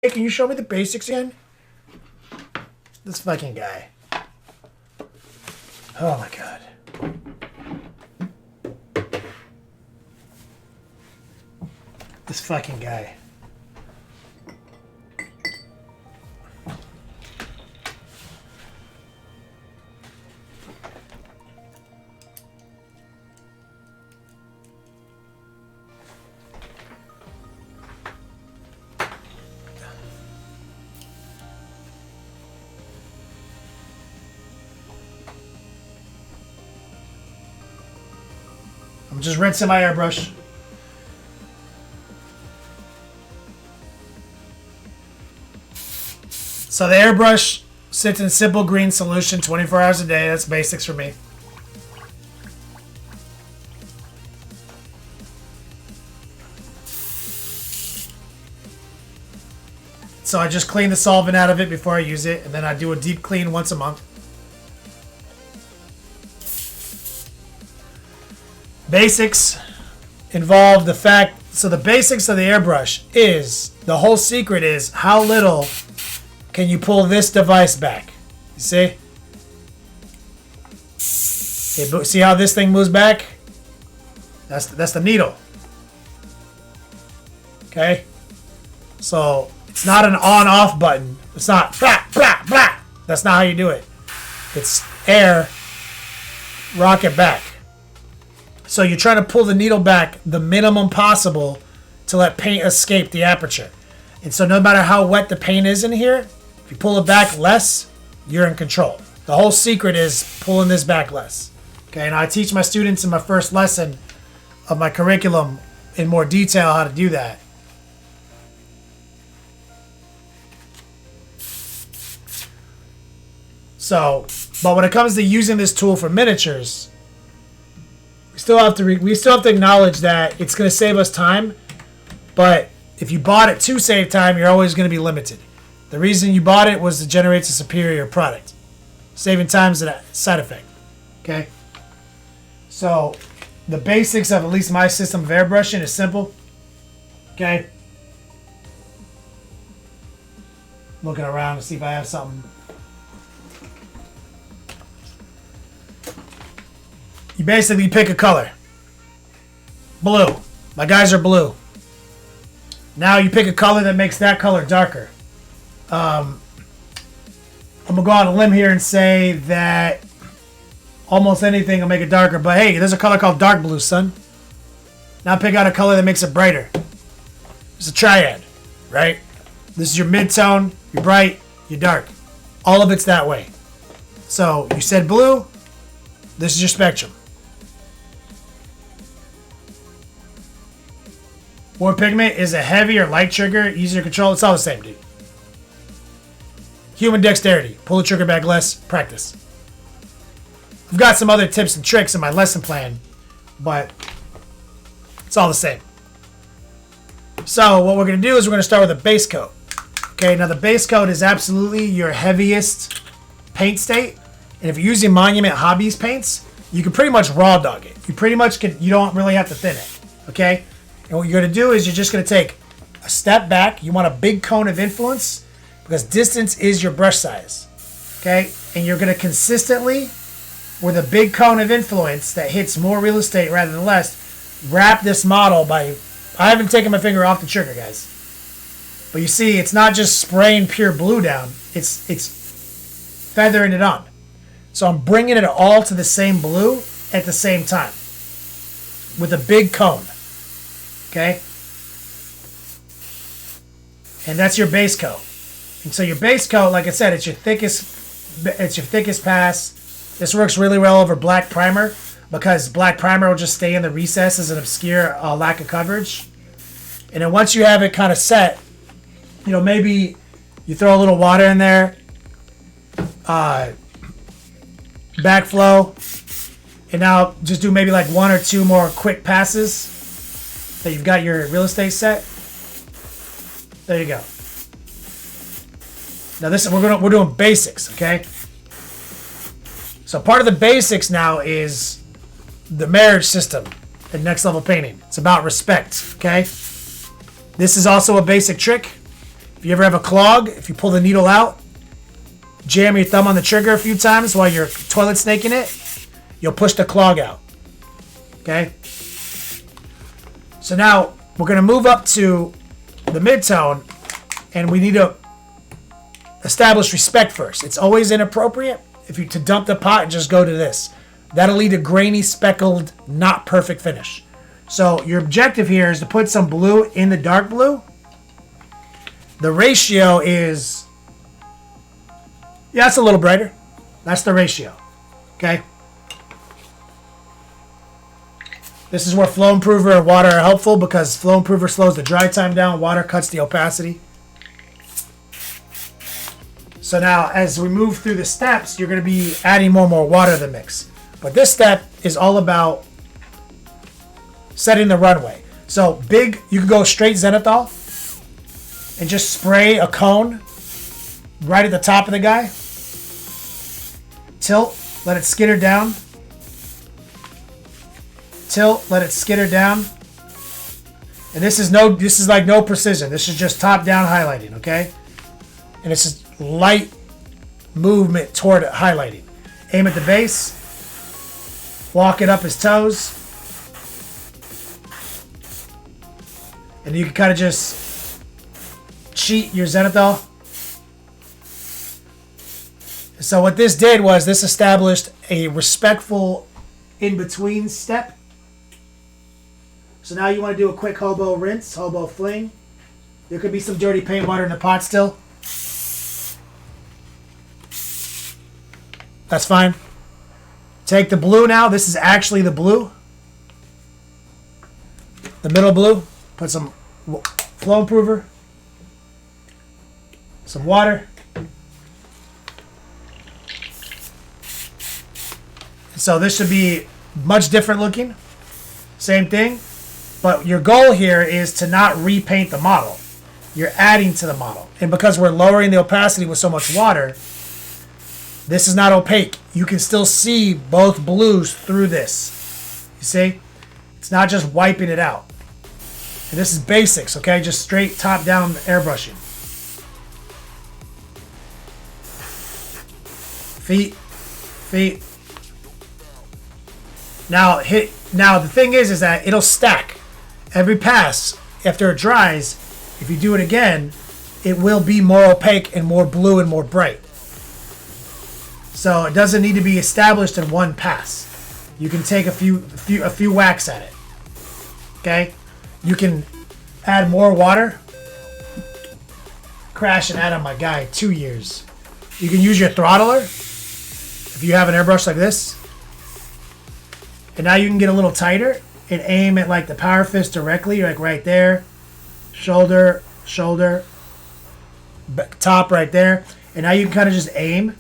Hey, can you show me the basics again? This fucking guy. Oh my god. This fucking guy. I'm just rinsing my airbrush. So the airbrush sits in simple green solution 24 hours a day. That's basics for me. So I just clean the solvent out of it before I use it, and then I do a deep clean once a month. Basics involve the fact, so the basics of the airbrush is, the whole secret is how little can you pull this device back. You see? Okay, see how this thing moves back? That's the needle. Okay? So it's not an on-off button. It's not blah, blah, blah. That's not how you do it. It's air, rock it back. So you're trying to pull the needle back the minimum possible to let paint escape the aperture. And so no matter how wet the paint is in here, if you pull it back less, you're in control. The whole secret is pulling this back less. Okay, and I teach my students in my first lesson of my curriculum in more detail how to do that. So, but when it comes to using this tool for miniatures, we still have to acknowledge that it's going to save us time, but if you bought it to save time, you're always going to be limited. The reason you bought it was to generate a superior product. Saving time is a side effect. Okay? So, the basics of at least my system of airbrushing is simple. Okay? Looking around to see if I have something. You basically pick a color. Blue. My guys are blue. Now you pick a color that makes that color darker. I'm going to go on a limb here and say that almost anything will make it darker. But hey, there's a color called dark blue, son. Now pick out a color that makes it brighter. It's a triad, right? This is your mid-tone, you're bright, you're dark. All of it's that way. So you said blue, this is your spectrum. War pigment is a heavy or light trigger, easier to control. It's all the same, dude. Human dexterity. Pull the trigger back less. Practice. I've got some other tips and tricks in my lesson plan, but it's all the same. So what we're going to do is we're going to start with a base coat. Okay, now the base coat is absolutely your heaviest paint state. And if you're using Monument Hobbies paints, you can pretty much raw dog it. You pretty much can, you don't really have to thin it. Okay? And what you're going to do is you're just going to take a step back. You want a big cone of influence because distance is your brush size. Okay? And you're going to consistently, with a big cone of influence that hits more real estate rather than less, wrap this model by... I haven't taken my finger off the trigger, guys. But you see, it's not just spraying pure blue down. It's feathering it on. So I'm bringing it all to the same blue at the same time with a big cone. Okay? And that's your base coat. And so your base coat, like I said, it's your thickest pass. This works really well over black primer because black primer will just stay in the recesses and obscure lack of coverage. And then once you have it kind of set, you know, maybe you throw a little water in there, backflow, and now just do maybe like one or two more quick passes that you've got your real estate set. There you go. Now this we're doing basics, okay? So part of the basics now is the marriage system at Next Level Painting. It's about respect, okay? This is also a basic trick. If you ever have a clog, if you pull the needle out, jam your thumb on the trigger a few times while you're toilet snaking it, you'll push the clog out. Okay? So now we're going to move up to the mid-tone, and we need to establish respect first. It's always inappropriate if you to dump the pot and just go to this. That'll lead to grainy, speckled, not perfect finish. So your objective here is to put some blue in the dark blue. The ratio is, yeah, it's a little brighter. That's the ratio. Okay? This is where flow improver and water are helpful, because flow improver slows the dry time down, water cuts the opacity. So now as we move through the steps, you're going to be adding more and more water to the mix. But this step is all about setting the runway. So you can go straight zenithal and just spray a cone right at the top of the guy. Tilt, let it skitter down. Tilt, let it skitter down. And this is like no precision. This is just top down highlighting, okay? And it's just light movement toward highlighting. Aim at the base. Walk it up his toes. And you can kind of just cheat your zenithal. So what this did was this established a respectful in-between step. So now you want to do a quick hobo rinse, hobo fling. There could be some dirty paint water in the pot still. That's fine. Take the blue now. This is actually the blue. The middle blue. Put some flow improver. Some water. So this should be much different looking. Same thing. But your goal here is to not repaint the model. You're adding to the model. And because we're lowering the opacity with so much water, this is not opaque. You can still see both blues through this. You see? It's not just wiping it out. And this is basics, okay? Just straight top-down airbrushing. Feet. Feet. Now the thing is that it'll stack. Every pass, after it dries, if you do it again, it will be more opaque and more blue and more bright. So it doesn't need to be established in one pass. You can take a few whacks at it. Okay? You can add more water. Crash and add on my guy 2 years. You can use your throttler if you have an airbrush like this. And now you can get a little tighter and aim at like the power fist directly, like right there. Shoulder, shoulder, top right there. And now you can kind of just aim.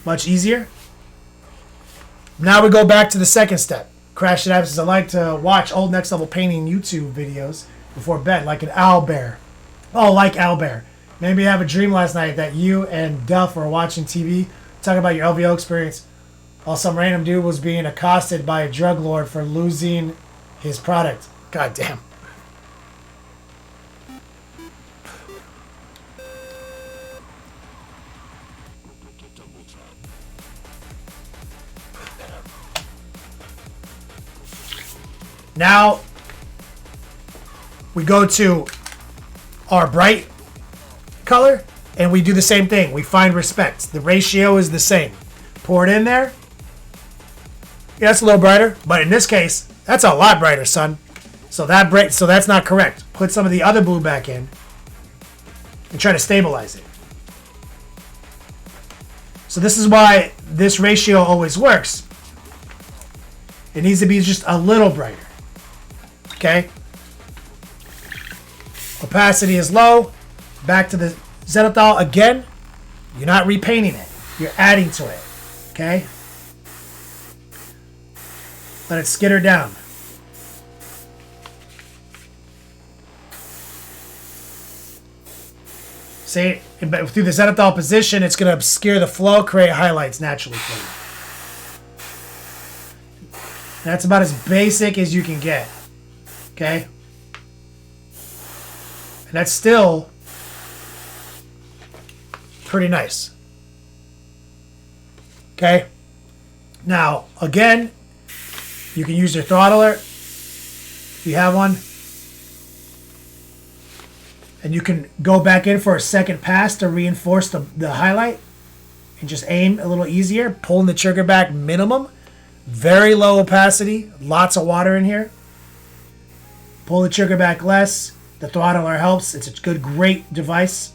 Much easier. Now we go back to the second step. Crash it out, because I like to watch old Next Level Painting YouTube videos before bed, like an owlbear. Oh, like owlbear. Maybe you have a dream last night that you and Duff were watching TV, talking about your LVO experience, while some random dude was being accosted by a drug lord for losing his product. God damn. Now we go to our bright color and we do the same thing. We find respect. The ratio is the same. Pour it in there. Yeah, that's a little brighter, but in this case, that's a lot brighter, son. So that's not correct. Put some of the other blue back in and try to stabilize it. So this is why this ratio always works. It needs to be just a little brighter. Okay? Opacity is low. Back to the zenithal again. You're not repainting it. You're adding to it. Okay? Let it skitter down. See, through the zenithal position, it's going to obscure the flow, create highlights naturally for you. That's about as basic as you can get. Okay? And that's still pretty nice. Okay? Now, again, you can use your throttler if you have one. And you can go back in for a second pass to reinforce the highlight and just aim a little easier. Pulling the trigger back minimum. Very low opacity. Lots of water in here. Pull the trigger back less. The throttler helps. It's a good, great device.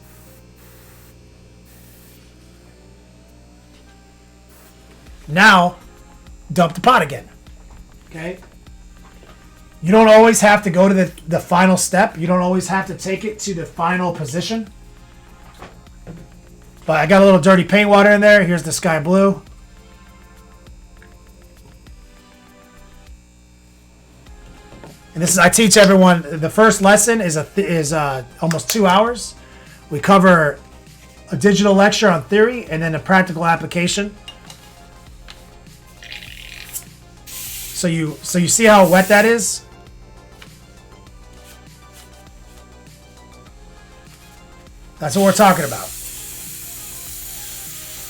Now, dump the pot again. Okay? You don't always have to go to the final step. You don't always have to take it to the final position. But I got a little dirty paint water in there. Here's the sky blue. And this is, I teach everyone, the first lesson is almost 2 hours. We cover a digital lecture on theory and then a practical application. So you see how wet that is? That's what we're talking about.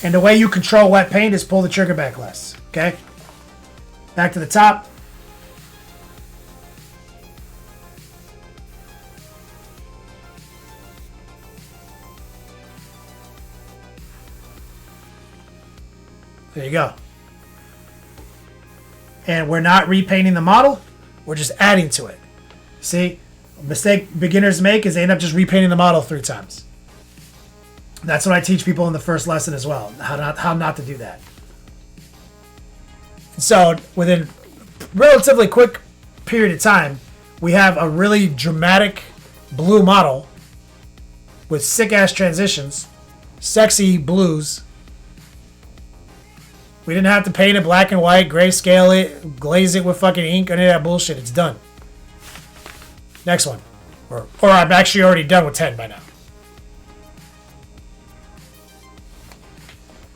And the way you control wet paint is pull the trigger back less. Okay? Back to the top. There you go. And we're not repainting the model. We're just adding to it. See? A mistake beginners make is they end up just repainting the model 3 times. That's what I teach people in the first lesson as well. How not to do that. So within a relatively quick period of time, we have a really dramatic blue model with sick-ass transitions, sexy blues. We didn't have to paint it black and white, grayscale it, glaze it with fucking ink, any of that bullshit. It's done. Next one. Or I'm actually already done with 10 by now.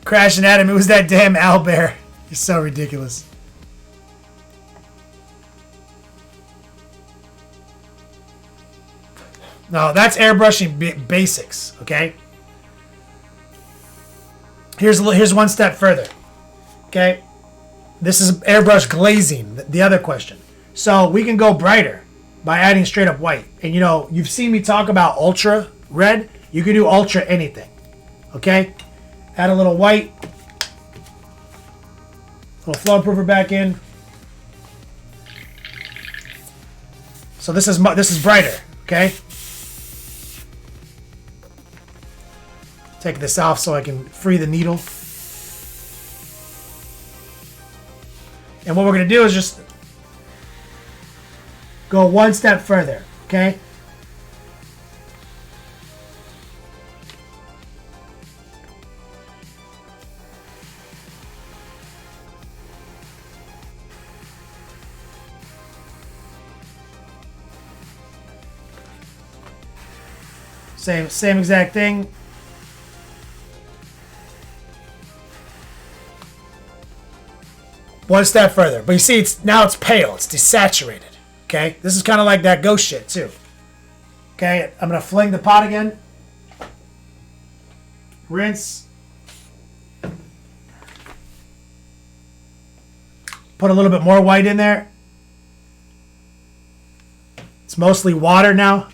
Crashing at him. It was that damn owlbear. You're so ridiculous. No, that's airbrushing basics, okay? Here's one step further. Okay, this is airbrush glazing, the other question. So we can go brighter by adding straight up white. And you know, you've seen me talk about ultra red. You can do ultra anything. Okay, add a little white, little flow improver back in. So this is brighter. Okay, take this off so I can free the needle. And what we're going to do is just go one step further, okay? Same exact thing. One step further. But you see, now it's pale. It's desaturated. Okay? This is kind of like that ghost shit, too. Okay? I'm going to fling the pot again. Rinse. Put a little bit more white in there. It's mostly water now.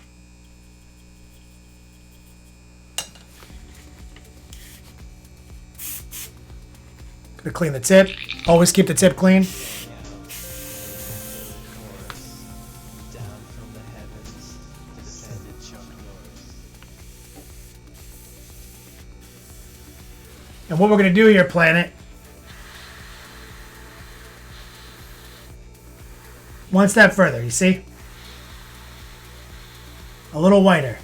Gonna clean the tip. Always keep the tip clean. And what we're going to do here, Planet, one step further, you see? A little whiter.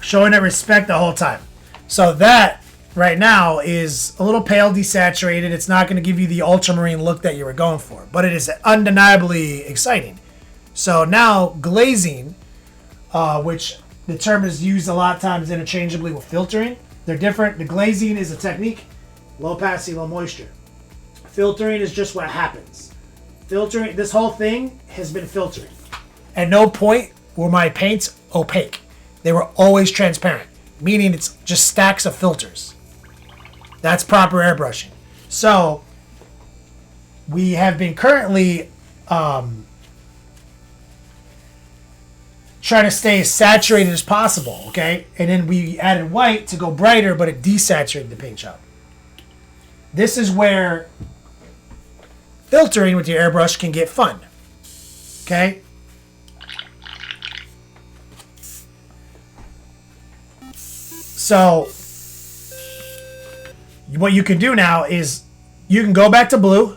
Showing it respect the whole time. So that, right now, is a little pale, desaturated. It's not going to give you the ultramarine look that you were going for. But it is undeniably exciting. So now, glazing, which the term is used a lot of times interchangeably with filtering. They're different. The glazing is a technique. Low opacity, low moisture. Filtering is just what happens. Filtering, this whole thing has been filtering. At no point were my paints opaque. They were always transparent, meaning it's just stacks of filters. That's proper airbrushing. So we have been currently trying to stay as saturated as possible, okay? And then we added white to go brighter, but it desaturated the paint job. This is where filtering with your airbrush can get fun, okay? So what you can do now is you can go back to blue,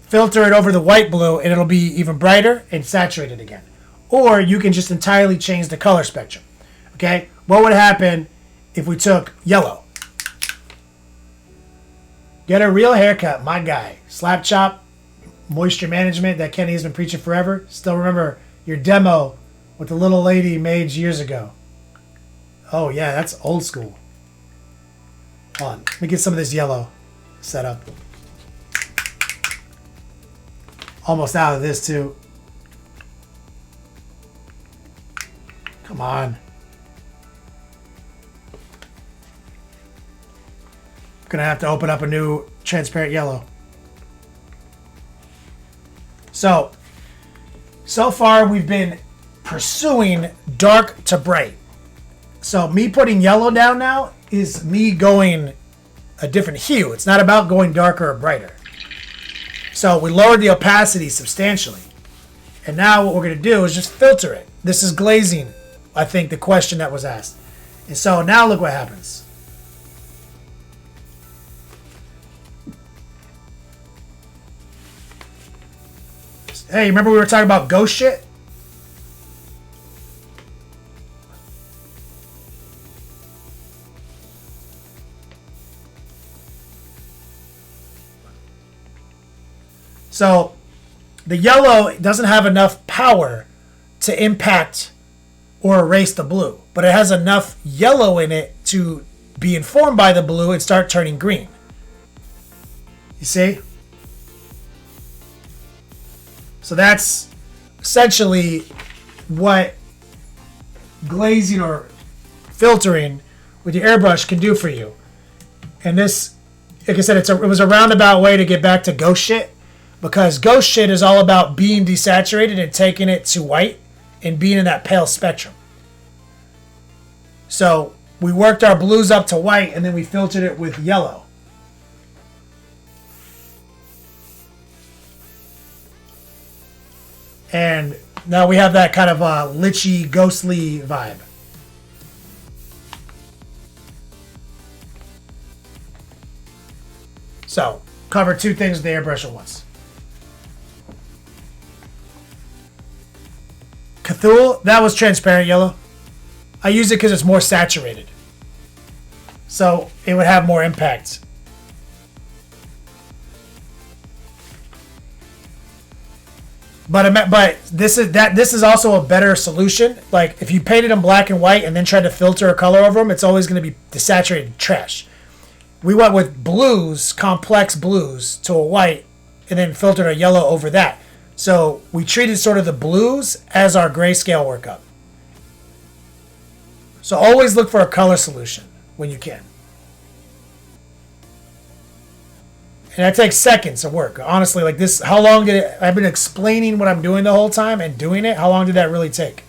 filter it over the white blue, and it'll be even brighter and saturated again. Or you can just entirely change the color spectrum. Okay? What would happen if we took yellow? Get a real haircut, my guy. Slap chop, moisture management that Kenny has been preaching forever. Still remember your demo with the little lady made years ago. Oh yeah, that's old school. Hold on, let me get some of this yellow set up. Almost out of this too. Come on. Gonna have to open up a new transparent yellow. So far we've been pursuing dark to bright. So me putting yellow down now is me going a different hue. It's not about going darker or brighter. So we lowered the opacity substantially. And now what we're gonna do is just filter it. This is glazing, I think, the question that was asked. And so now look what happens. Hey, remember we were talking about ghost shit? So the yellow doesn't have enough power to impact or erase the blue, but it has enough yellow in it to be informed by the blue and start turning green. You see? So that's essentially what glazing or filtering with your airbrush can do for you. And this, like I said, it was a roundabout way to get back to ghost shit, because ghost shit is all about being desaturated and taking it to white and being in that pale spectrum. So we worked our blues up to white and then we filtered it with yellow. And now we have that kind of lichy, ghostly vibe. So, cover two things with the airbrush at once. Cthulhu, that was transparent yellow. I use it because it's more saturated. So, it would have more impact. But this is also a better solution. Like if you painted them black and white and then tried to filter a color over them, it's always going to be desaturated trash. We went with blues, complex blues, to a white, and then filtered a yellow over that. So we treated sort of the blues as our grayscale workup. So always look for a color solution when you can. And that takes seconds of work. Honestly, like this, how long did it, I've been explaining what I'm doing the whole time and doing it. How long did that really take?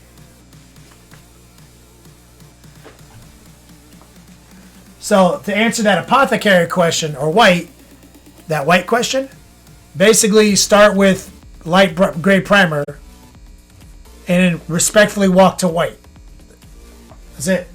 So to answer that apothecary question, or that white question, basically you start with light gray primer and then respectfully walk to white. That's it.